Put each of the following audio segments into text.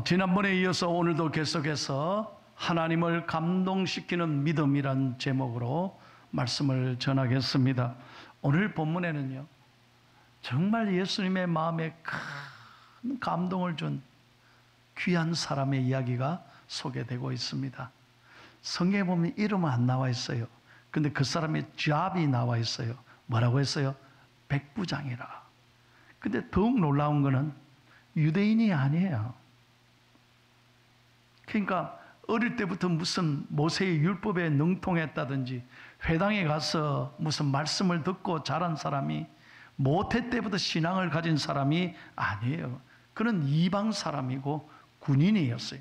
지난번에 이어서 오늘도 계속해서 하나님을 감동시키는 믿음이란 제목으로 말씀을 전하겠습니다. 오늘 본문에는요, 정말 예수님의 마음에 큰 감동을 준 귀한 사람의 이야기가 소개되고 있습니다. 성경에 보면 이름은 안 나와 있어요. 근데 그 사람의 잡이 나와 있어요. 뭐라고 했어요? 백부장이라. 근데 더욱 놀라운 거는 유대인이 아니에요. 그러니까 어릴 때부터 무슨 모세의 율법에 능통했다든지 회당에 가서 무슨 말씀을 듣고 자란 사람이, 모태 때부터 신앙을 가진 사람이 아니에요. 그는 이방 사람이고 군인이었어요.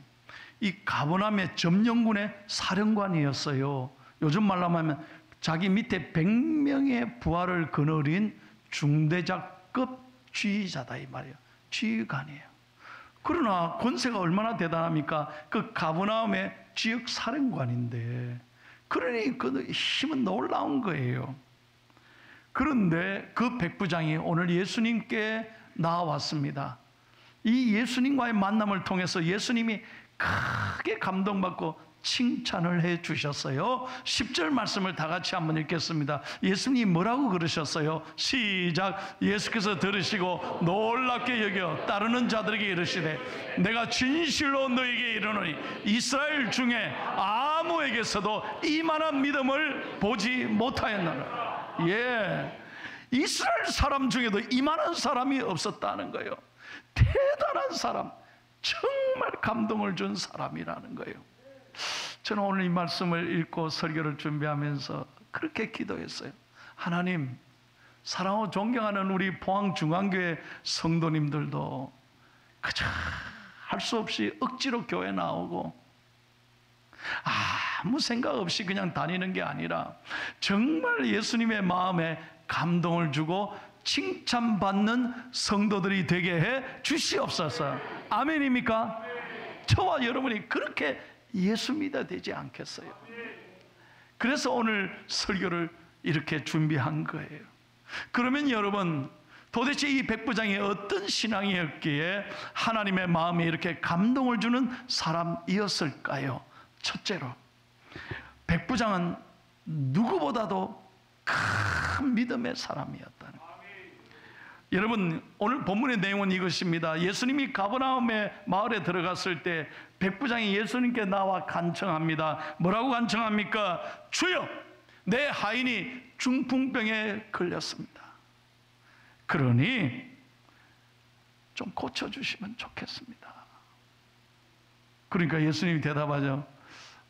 이 가버나움의 점령군의 사령관이었어요. 요즘 말로 하면 자기 밑에 100명의 부하를 거느린 중대장급 지휘자다 이 말이에요. 지휘관이에요. 그러나 권세가 얼마나 대단합니까? 그 가버나움의 지역 사령관인데, 그러니 그 힘은 놀라운 거예요. 그런데 그 백부장이 오늘 예수님께 나와왔습니다. 이 예수님과의 만남을 통해서 예수님이 크게 감동받고 칭찬을 해 주셨어요. 10절 말씀을 다 같이 한번 읽겠습니다. 예수님이 뭐라고 그러셨어요? 시작. 예수께서 들으시고 놀랍게 여겨 따르는 자들에게 이르시되, 내가 진실로 너에게 이르노니 이스라엘 중에 아무에게서도 이만한 믿음을 보지 못하였느니라. 예, 이스라엘 사람 중에도 이만한 사람이 없었다는 거예요. 대단한 사람, 정말 감동을 준 사람이라는 거예요. 저는 오늘 이 말씀을 읽고 설교를 준비하면서 그렇게 기도했어요. 하나님, 사랑하고 존경하는 우리 포항중앙교회 성도님들도 그저 할 수 없이 억지로 교회 나오고 아무 생각 없이 그냥 다니는 게 아니라 정말 예수님의 마음에 감동을 주고 칭찬받는 성도들이 되게 해 주시옵소서. 아멘입니까? 저와 여러분이 그렇게 예수 믿어야 되지 않겠어요? 그래서 오늘 설교를 이렇게 준비한 거예요. 그러면 여러분, 도대체 이 백부장이 어떤 신앙이었기에 하나님의 마음에 이렇게 감동을 주는 사람이었을까요? 첫째로, 백부장은 누구보다도 큰 믿음의 사람이었다는 거예요. 여러분, 오늘 본문의 내용은 이것입니다. 예수님이 가버나움의 마을에 들어갔을 때 백부장이 예수님께 나와 간청합니다. 뭐라고 간청합니까? 주여, 내 하인이 중풍병에 걸렸습니다. 그러니 좀 고쳐주시면 좋겠습니다. 그러니까 예수님이 대답하죠.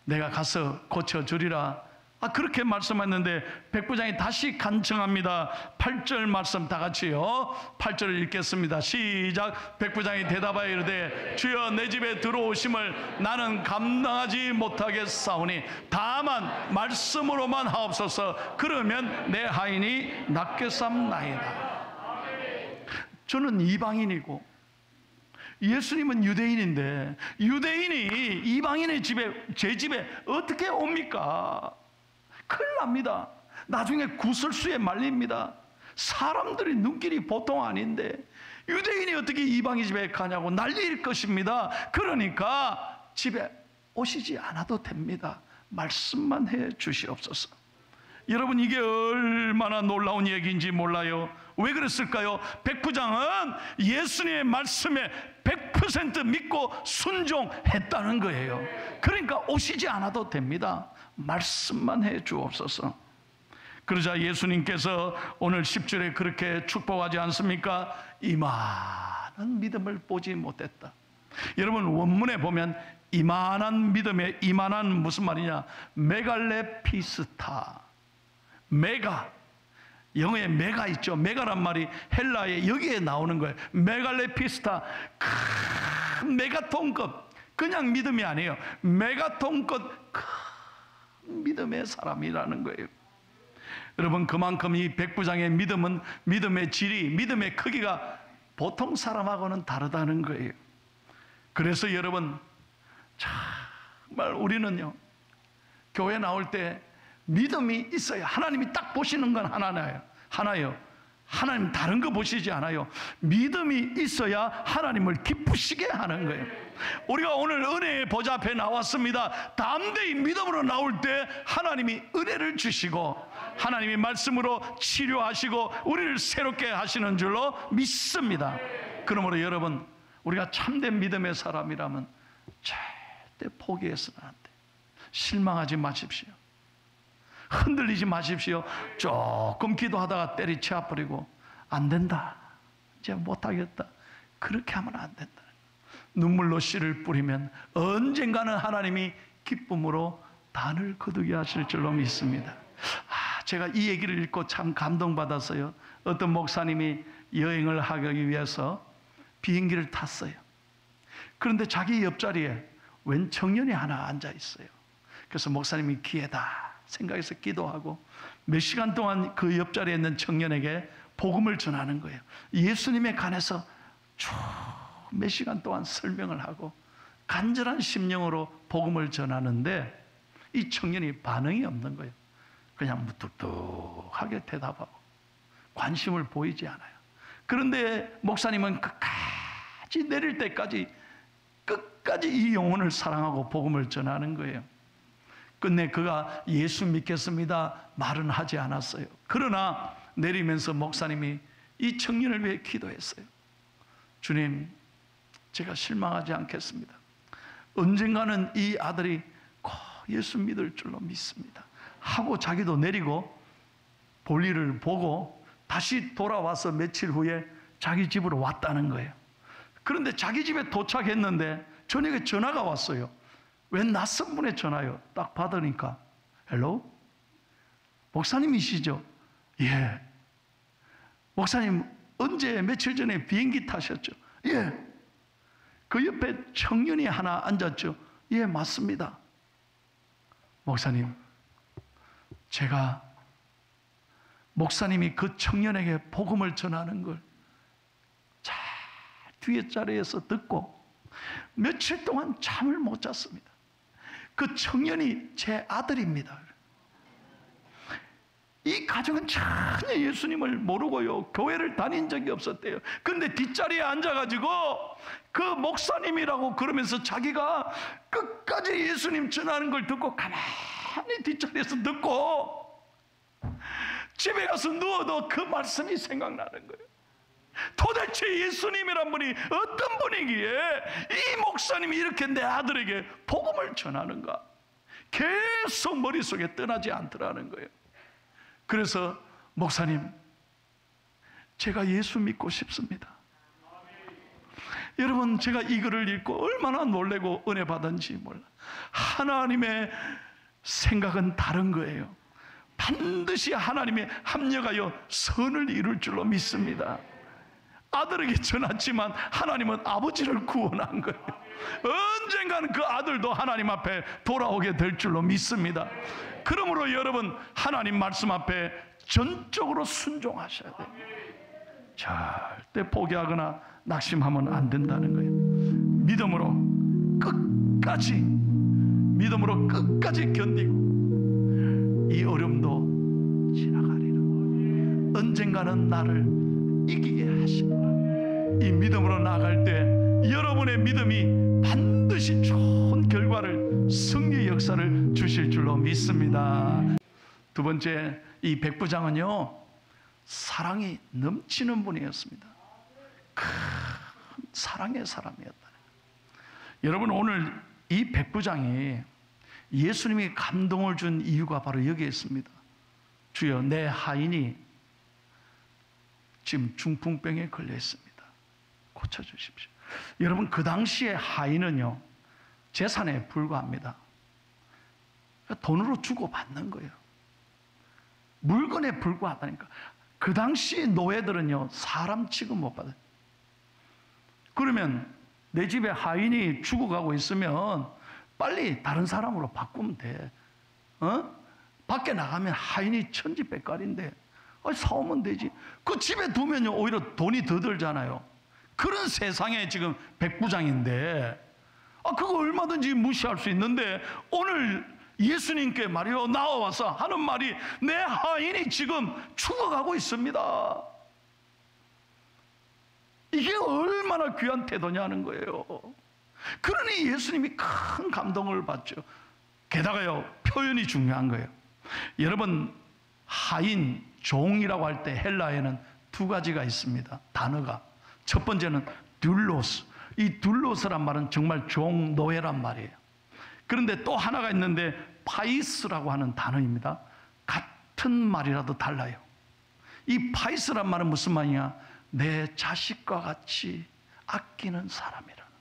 내가 가서 고쳐주리라. 그렇게 말씀했는데 백부장이 다시 간청합니다. 8절 말씀 다 같이요. 8절을 읽겠습니다. 시작. 백부장이 대답하여 이르되, 주여, 내 집에 들어오심을 나는 감당하지 못하겠사오니 다만 말씀으로만 하옵소서. 그러면 내 하인이 낫겠사옵나이다. 저는 이방인이고 예수님은 유대인인데 유대인이 이방인의 집에, 제 집에 어떻게 옵니까? 큰일 납니다. 나중에 구설수에 말립니다. 사람들이 눈길이 보통 아닌데 유대인이 어떻게 이방인 집에 가냐고 난리일 것입니다. 그러니까 집에 오시지 않아도 됩니다. 말씀만 해 주시옵소서. 여러분, 이게 얼마나 놀라운 얘기인지 몰라요. 왜 그랬을까요? 백부장은 예수님의 말씀에 100% 믿고 순종했다는 거예요. 그러니까 오시지 않아도 됩니다. 말씀만 해 주옵소서. 그러자 예수님께서 오늘 10절에 그렇게 축복하지 않습니까? 이만한 믿음을 보지 못했다. 여러분, 원문에 보면 이만한 믿음에 이만한 무슨 말이냐? 메갈레피스타. 메가, 영어에 메가 있죠. 메가란 말이 헬라에 여기에 나오는 거예요. 메갈레피스타, 큰 메가톤급, 그냥 믿음이 아니에요. 메가톤급 큰 믿음의 사람이라는 거예요. 여러분, 그만큼 이 백부장의 믿음은, 믿음의 질이, 믿음의 크기가 보통 사람하고는 다르다는 거예요. 그래서 여러분, 정말 우리는요, 교회 나올 때 믿음이 있어야, 하나님이 딱 보시는 건 하나예요. 하나님 다른 거 보시지 않아요. 믿음이 있어야 하나님을 기쁘시게 하는 거예요. 우리가 오늘 은혜의 보좌 앞에 나왔습니다. 담대히 믿음으로 나올 때 하나님이 은혜를 주시고 하나님이 말씀으로 치료하시고 우리를 새롭게 하시는 줄로 믿습니다. 그러므로 여러분, 우리가 참된 믿음의 사람이라면 절대 포기해서는 안 돼. 실망하지 마십시오. 흔들리지 마십시오. 조금 기도하다가 때리쳐 버리고 안 된다, 이제 못하겠다, 그렇게 하면 안 된다. 눈물로 씨를 뿌리면 언젠가는 하나님이 기쁨으로 단을 거두게 하실 줄로 믿습니다. 제가 이 얘기를 읽고 참 감동받았어요. 어떤 목사님이 여행을 하기 위해서 비행기를 탔어요. 그런데 자기 옆자리에 웬 청년이 하나 앉아 있어요. 그래서 목사님이 기회다 생각해서 기도하고 몇 시간 동안 그 옆자리에 있는 청년에게 복음을 전하는 거예요. 예수님에 관해서 쭉 몇 시간 동안 설명을 하고 간절한 심령으로 복음을 전하는데 이 청년이 반응이 없는 거예요. 그냥 무뚝뚝하게 대답하고 관심을 보이지 않아요. 그런데 목사님은 끝까지 내릴 때까지 끝까지 이 영혼을 사랑하고 복음을 전하는 거예요. 끝내 그가 예수 믿겠습니다 말은 하지 않았어요. 그러나 내리면서 목사님이 이 청년을 위해 기도했어요. 주님, 제가 실망하지 않겠습니다. 언젠가는 이 아들이 꼭 예수 믿을 줄로 믿습니다 하고 자기도 내리고 볼일을 보고 다시 돌아와서 며칠 후에 자기 집으로 왔다는 거예요. 그런데 자기 집에 도착했는데 저녁에 전화가 왔어요. 웬 낯선 분의 전화요. 딱 받으니까 헬로? 목사님이시죠? 예. 목사님 언제 며칠 전에 비행기 타셨죠? 예. 그 옆에 청년이 하나 앉았죠? 예, 맞습니다. 목사님, 제가 목사님이 그 청년에게 복음을 전하는 걸 잘 뒤에 자리에서 듣고 며칠 동안 잠을 못 잤습니다. 그 청년이 제 아들입니다. 이 가족은 전혀 예수님을 모르고요, 교회를 다닌 적이 없었대요. 그런데 뒷자리에 앉아가지고 그 목사님이라고 그러면서 자기가 끝까지 예수님 전하는 걸 듣고 가만히 뒷자리에서 듣고 집에 가서 누워도 그 말씀이 생각나는 거예요. 도대체 예수님이란 분이 어떤 분이기에 이 목사님이 이렇게 내 아들에게 복음을 전하는가, 계속 머릿속에 떠나지 않더라는 거예요. 그래서 목사님, 제가 예수 믿고 싶습니다. 여러분, 제가 이 글을 읽고 얼마나 놀래고 은혜 받은지 몰라. 하나님의 생각은 다른 거예요. 반드시 하나님이 합력하여 선을 이룰 줄로 믿습니다. 아들에게 전했지만 하나님은 아버지를 구원한 거예요. 언젠가는 그 아들도 하나님 앞에 돌아오게 될 줄로 믿습니다. 그러므로 여러분, 하나님 말씀 앞에 전적으로 순종하셔야 돼요. 절대 포기하거나 낙심하면 안 된다는 거예요. 믿음으로 끝까지 견디고 이 어려움도 지나가리라. 언젠가는 나를 이기게 하시리라. 이 믿음으로 나아갈 때 여러분의 믿음이 반드시 좋은 결과를, 승리의 역사를 주실 줄로 믿습니다. 두 번째, 이 백부장은요, 사랑이 넘치는 분이었습니다. 큰 사랑의 사람이었다. 여러분, 오늘 이 백부장이 예수님이 감동을 준 이유가 바로 여기에 있습니다. 주여, 내 하인이 지금 중풍병에 걸려 있습니다. 고쳐주십시오. 여러분, 그 당시에 하인은요, 재산에 불과합니다. 돈으로 주고받는 거예요. 물건에 불과하다니까. 그 당시 노예들은요, 사람 취급 못 받아요. 그러면 내 집에 하인이 죽어가고 있으면 빨리 다른 사람으로 바꾸면 돼. 밖에 나가면 하인이 천지백갈인데 사오면 되지. 그 집에 두면요, 오히려 돈이 더 들잖아요. 그런 세상에 지금 백부장인데 그거 얼마든지 무시할 수 있는데, 오늘 예수님께 말이요, 나와서 하는 말이, 내 하인이 지금 죽어가고 있습니다. 이게 얼마나 귀한 태도냐는 거예요. 그러니 예수님이 큰 감동을 받죠. 게다가요, 표현이 중요한 거예요. 여러분, 하인, 종이라고 할 때 헬라에는 두 가지가 있습니다. 단어가. 첫 번째는 듈로스. 이 듈로스란 말은 정말 종, 노예란 말이에요. 그런데 또 하나가 있는데 파이스라고 하는 단어입니다. 같은 말이라도 달라요. 이 파이스란 말은 무슨 말이냐? 내 자식과 같이 아끼는 사람이라는.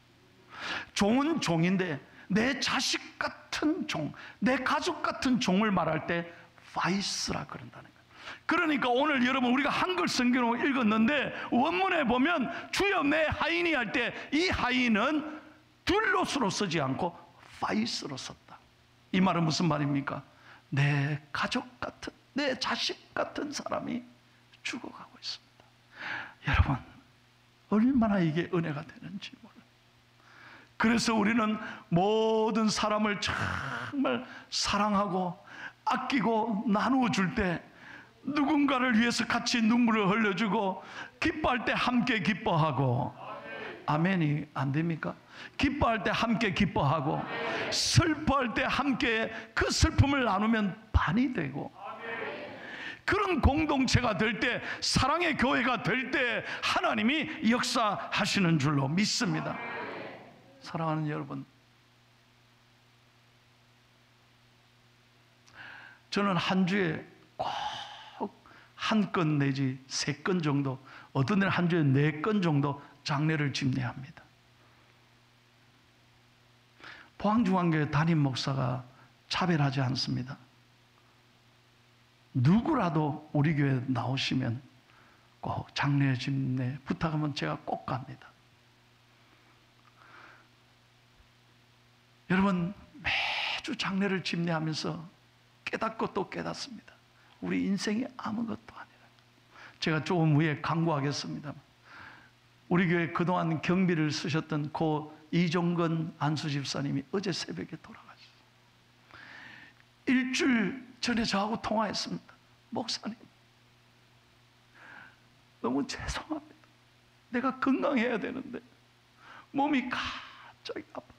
종은 종인데 내 자식 같은 종, 내 가족 같은 종을 말할 때 파이스라 그런다는 거예요. 그러니까 오늘 여러분 우리가 한글 성경을 읽었는데 원문에 보면 주여 내 하인이 할 때 이 하인은 듈로스로 쓰지 않고 파이스로 썼다. 이 말은 무슨 말입니까? 내 가족 같은, 내 자식 같은 사람이 죽어가고 있습니다. 여러분, 얼마나 이게 은혜가 되는지 몰라요. 그래서 우리는 모든 사람을 정말 사랑하고 아끼고 나누어 줄 때 누군가를 위해서 같이 눈물을 흘려주고 기뻐할 때 함께 기뻐하고, 아멘이 안 됩니까? 기뻐할 때 함께 기뻐하고 슬퍼할 때 함께 그 슬픔을 나누면 반이 되고, 그런 공동체가 될 때, 사랑의 교회가 될 때 하나님이 역사하시는 줄로 믿습니다. 사랑하는 여러분, 저는 한 주에 꼭 한 건 내지 3건 정도, 어떤 데는 한 주에 4건 정도 장례를 집례합니다. 포항중앙교회 담임 목사가 차별하지 않습니다. 누구라도 우리 교회 나오시면 꼭 장례 집례 부탁하면 제가 꼭 갑니다. 여러분, 매주 장례를 집례하면서 깨닫고 또 깨닫습니다. 우리 인생이 아무것도 아니라. 제가 조금 후에 강구하겠습니다. 우리 교회 그동안 경비를 쓰셨던 고 이종건 안수 집사님이 어제 새벽에 돌아가셨어요. 일주일 전에 저하고 통화했습니다. 목사님, 너무 죄송합니다. 내가 건강해야 되는데 몸이 갑자기 아파서.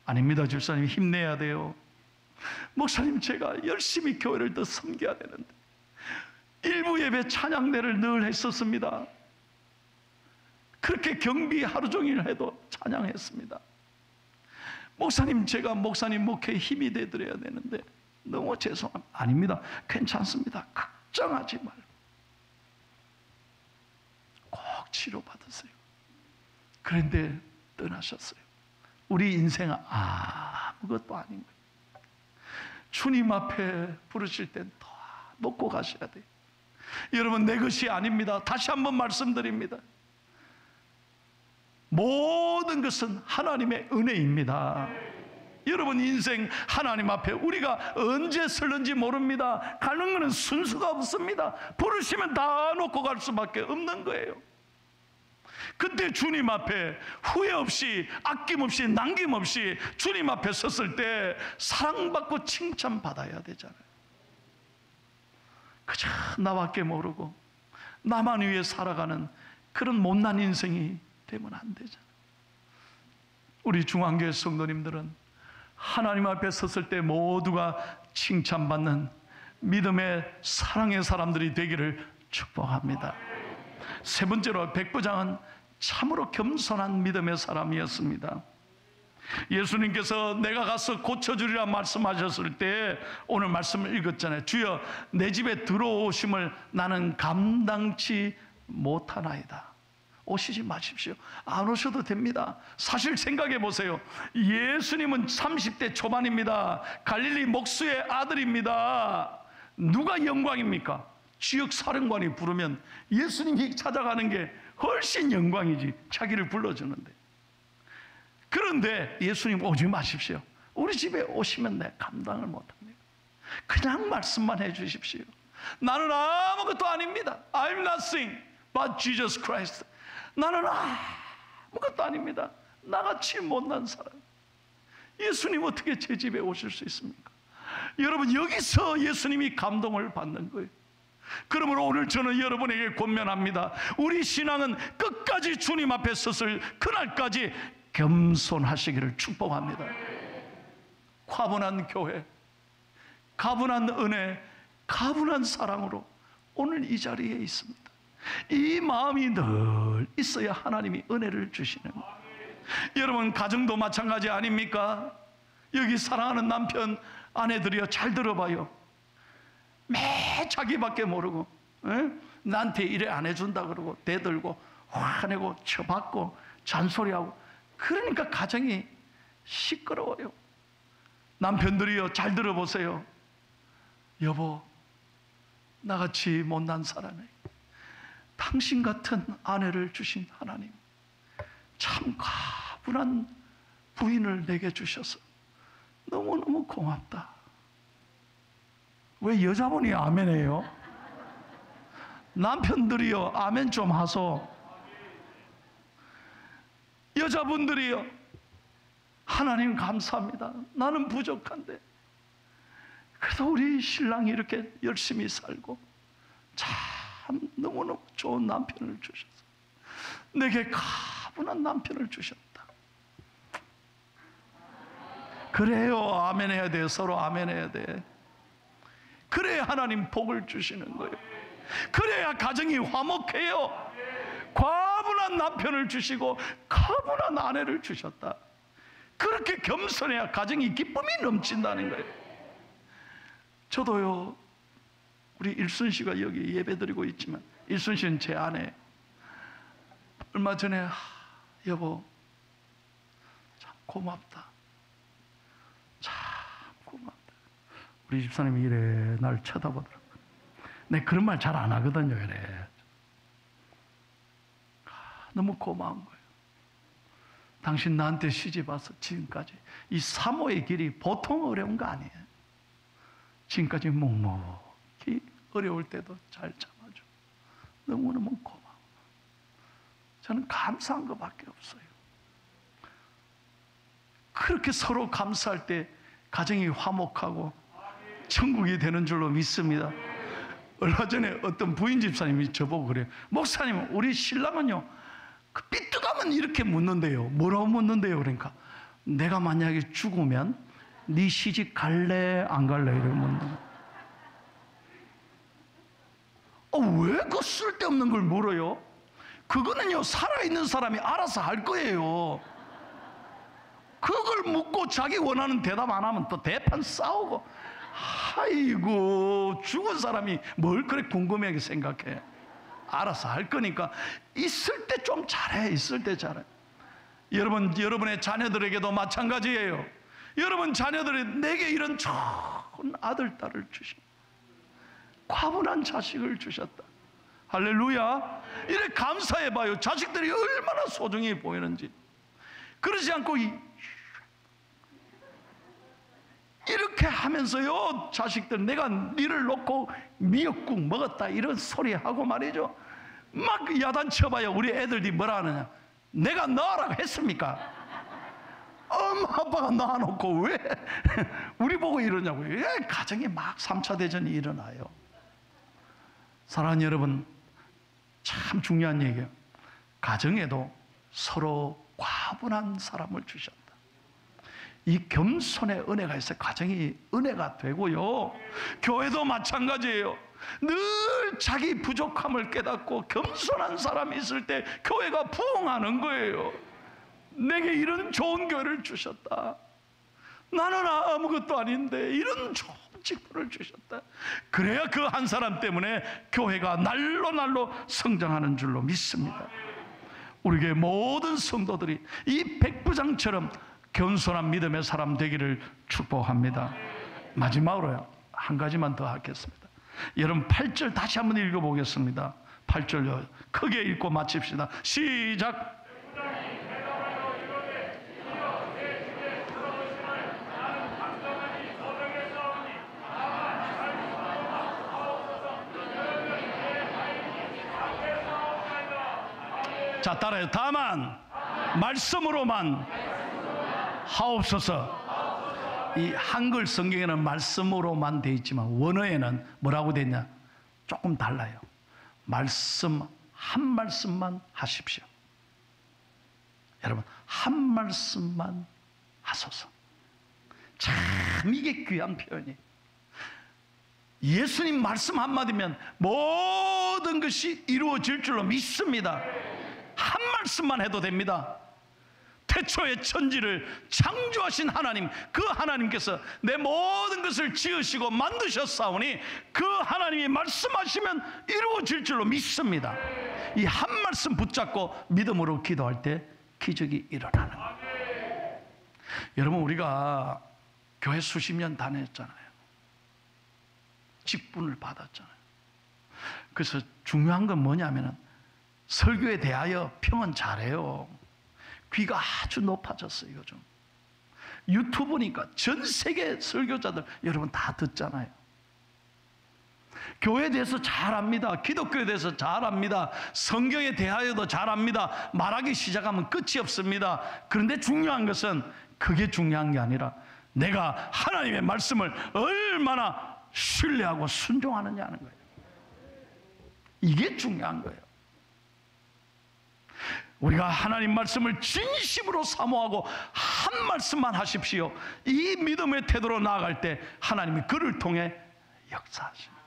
아닙니다, 집사님, 힘내야 돼요. 목사님, 제가 열심히 교회를 더 섬겨야 되는데 일부 예배 찬양대를 늘 했었습니다. 그렇게 경비 하루 종일 해도 찬양했습니다. 목사님, 제가 목사님 목회에 힘이 되드려야 되는데 너무 죄송합니다. 아닙니다, 괜찮습니다. 걱정하지 말고 꼭 치료받으세요. 그런데 떠나셨어요. 우리 인생은 아무것도 아닌 거예요. 주님 앞에 부르실 땐 더 놓고 가셔야 돼요. 여러분, 내 것이 아닙니다. 다시 한번 말씀드립니다. 모든 것은 하나님의 은혜입니다. 여러분, 인생 하나님 앞에 우리가 언제 설는지 모릅니다. 가는 것은 순서가 없습니다. 부르시면 다 놓고 갈 수밖에 없는 거예요. 그때 주님 앞에 후회 없이, 아낌없이, 남김없이 주님 앞에 섰을 때 사랑받고 칭찬받아야 되잖아요. 그저 나밖에 모르고 나만 위해 살아가는 그런 못난 인생이 되면 안 되잖아요. 우리 중앙교회 성도님들은 하나님 앞에 섰을 때 모두가 칭찬받는 믿음의 사랑의 사람들이 되기를 축복합니다. 세 번째로, 백부장은 참으로 겸손한 믿음의 사람이었습니다. 예수님께서 내가 가서 고쳐주리라 말씀하셨을 때 오늘 말씀을 읽었잖아요. 주여, 내 집에 들어오심을 나는 감당치 못하나이다. 오시지 마십시오. 안 오셔도 됩니다. 사실 생각해 보세요. 예수님은 30대 초반입니다. 갈릴리 목수의 아들입니다. 누가 영광입니까? 지역 사령관이 부르면 예수님이 찾아가는 게 훨씬 영광이지, 자기를 불러주는데. 그런데 예수님, 오지 마십시오. 우리 집에 오시면 내가 감당을 못합니다. 그냥 말씀만 해 주십시오. 나는 아무것도 아닙니다. I'm nothing but Jesus Christ. 나는 아무것도 아닙니다. 나같이 못난 사람. 예수님, 어떻게 제 집에 오실 수 있습니까? 여러분, 여기서 예수님이 감동을 받는 거예요. 그러므로 오늘 저는 여러분에게 권면합니다. 우리 신앙은 끝까지 주님 앞에 섰을 그날까지 겸손하시기를 축복합니다. 과분한 교회, 가분한 은혜, 가분한 사랑으로 오늘 이 자리에 있습니다. 이 마음이 늘 있어야 하나님이 은혜를 주시는 거예요. 여러분, 가정도 마찬가지 아닙니까? 여기 사랑하는 남편, 아내들이요, 잘 들어봐요. 매 자기밖에 모르고, 에? 나한테 이래 안 해준다 그러고 대들고 화내고 쳐받고 잔소리하고, 그러니까 가정이 시끄러워요. 남편들이요, 잘 들어보세요. 여보, 나같이 못난 사람에게 당신 같은 아내를 주신 하나님, 참 가분한 부인을 내게 주셔서 너무너무 고맙다. 왜 여자분이 아멘해요? 남편들이요, 아멘 좀 하소. 여자분들이요, 하나님 감사합니다. 나는 부족한데 그래도 우리 신랑이 이렇게 열심히 살고 참 너무너무 좋은 남편을 주셔서 내게 가분한 남편을 주셨다. 그래요, 아멘 해야 돼요. 서로 아멘 해야 돼. 그래야 하나님 복을 주시는 거예요. 그래야 가정이 화목해요. 과분한 남편을 주시고 가분한 아내를 주셨다. 그렇게 겸손해야 가정이 기쁨이 넘친다는 거예요. 저도요, 우리 일순 씨가 여기 예배드리고 있지만, 일순 씨는 제 아내. 얼마 전에 여보 참 고맙다, 참 고맙다. 우리 집사님이 이래 날 쳐다보더라고요. 내 그런 말 잘 안 하거든요. 이래 너무 고마운 거예요. 당신 나한테 시집 와서 지금까지 이 사모의 길이 보통 어려운 거 아니에요. 지금까지 묵묵히 어려울 때도 잘 참아줘. 너무너무 고마워. 저는 감사한 것밖에 없어요. 그렇게 서로 감사할 때 가정이 화목하고 천국이 되는 줄로 믿습니다. 얼마 전에 어떤 부인 집사님이 저보고 그래요. 목사님, 우리 신랑은요, 그 삐뚤하면 이렇게 묻는데요. 뭐라고 묻는데요? 그러니까 내가 만약에 죽으면 네 시집 갈래 안 갈래 이렇게 묻는 거예요. 왜 그 쓸데없는 걸 물어요? 그거는요, 살아있는 사람이 알아서 할 거예요. 그걸 묻고 자기 원하는 대답 안 하면 또 대판 싸우고, 아이고, 죽은 사람이 뭘 그래 궁금하게 생각해. 알아서 할 거니까 있을 때 좀 잘해. 있을 때 잘해. 여러분, 여러분의 자녀들에게도 마찬가지예요. 여러분 자녀들이 내게 이런 좋은 아들, 딸을 주신, 과분한 자식을 주셨다. 할렐루야. 이래 감사해봐요. 자식들이 얼마나 소중히 보이는지. 그러지 않고 이렇게 하면서요, 자식들 내가 니를 놓고 미역국 먹었다 이런 소리 하고 말이죠. 막 야단쳐봐요. 우리 애들이 뭐라 하느냐. 내가 넣으라고 했습니까? 엄마 아빠가 낳아놓고 왜 우리 보고 이러냐고요. 왜 가정에 막 3차 대전이 일어나요. 사랑하는 여러분, 참 중요한 얘기예요. 가정에도 서로 과분한 사람을 주셨다. 이 겸손의 은혜가 있어야 가정이 은혜가 되고요. 교회도 마찬가지예요. 늘 자기 부족함을 깨닫고 겸손한 사람이 있을 때 교회가 부흥하는 거예요. 내게 이런 좋은 교회를 주셨다. 나는 아무것도 아닌데 이런 좋은 직분을 주셨다. 그래야 그 한 사람 때문에 교회가 날로 날로 성장하는 줄로 믿습니다. 우리에게 모든 성도들이 이 백부장처럼 겸손한 믿음의 사람 되기를 축복합니다. 마지막으로 한 가지만 더 하겠습니다. 여러분 8절 다시 한번 읽어보겠습니다. 8절 크게 읽고 마칩시다. 시작. 자, 따라요. 다만 말씀으로만 하옵소서. 이 한글 성경에는 말씀으로만 되어 있지만 원어에는 뭐라고 되어 있냐? 조금 달라요. 말씀 한 말씀만 하십시오. 여러분, 한 말씀만 하소서. 참 이게 귀한 표현이에요. 예수님 말씀 한마디면 모든 것이 이루어질 줄로 믿습니다. 한 말씀만 해도 됩니다. 태초에 천지를 창조하신 하나님, 그 하나님께서 내 모든 것을 지으시고 만드셨사오니 그 하나님이 말씀하시면 이루어질 줄로 믿습니다. 이 한 말씀 붙잡고 믿음으로 기도할 때 기적이 일어나는 거예요. 여러분, 우리가 교회 수십 년 다녔잖아요. 직분을 받았잖아요. 그래서 중요한 건 뭐냐면은 설교에 대하여 평은 잘해요. 귀가 아주 높아졌어요. 요즘 유튜브니까 전 세계 설교자들 여러분 다 듣잖아요. 교회에 대해서 잘 압니다. 기독교에 대해서 잘 압니다. 성경에 대하여도 잘 압니다. 말하기 시작하면 끝이 없습니다. 그런데 중요한 것은 그게 중요한 게 아니라 내가 하나님의 말씀을 얼마나 신뢰하고 순종하느냐는 거예요. 이게 중요한 거예요. 우리가 하나님 말씀을 진심으로 사모하고 한 말씀만 하십시오. 이 믿음의 태도로 나아갈 때 하나님이 그를 통해 역사하십니다.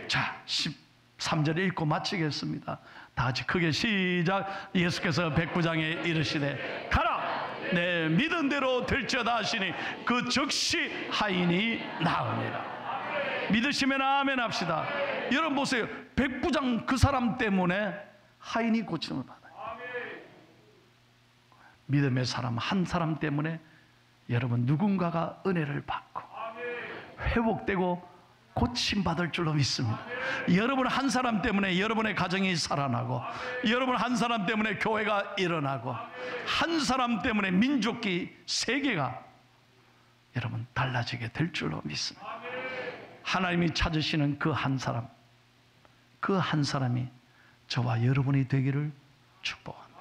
자, 13절 읽고 마치겠습니다. 다 같이 크게 시작. 예수께서 백부장에 이르시되 가라, 내 믿은 대로 될지어다 하시니 그 즉시 하인이 나으니라. 믿으시면 아멘 합시다. 여러분 보세요. 백부장 그 사람 때문에 하인이 고침을 받아요. 믿음의 사람 한 사람 때문에 여러분 누군가가 은혜를 받고 회복되고 고침받을 줄로 믿습니다. 여러분 한 사람 때문에 여러분의 가정이 살아나고, 여러분 한 사람 때문에 교회가 일어나고, 한 사람 때문에 민족이 세계가 여러분 달라지게 될 줄로 믿습니다. 하나님이 찾으시는 그 한 사람, 그 한 사람이 저와 여러분이 되기를 축복합니다.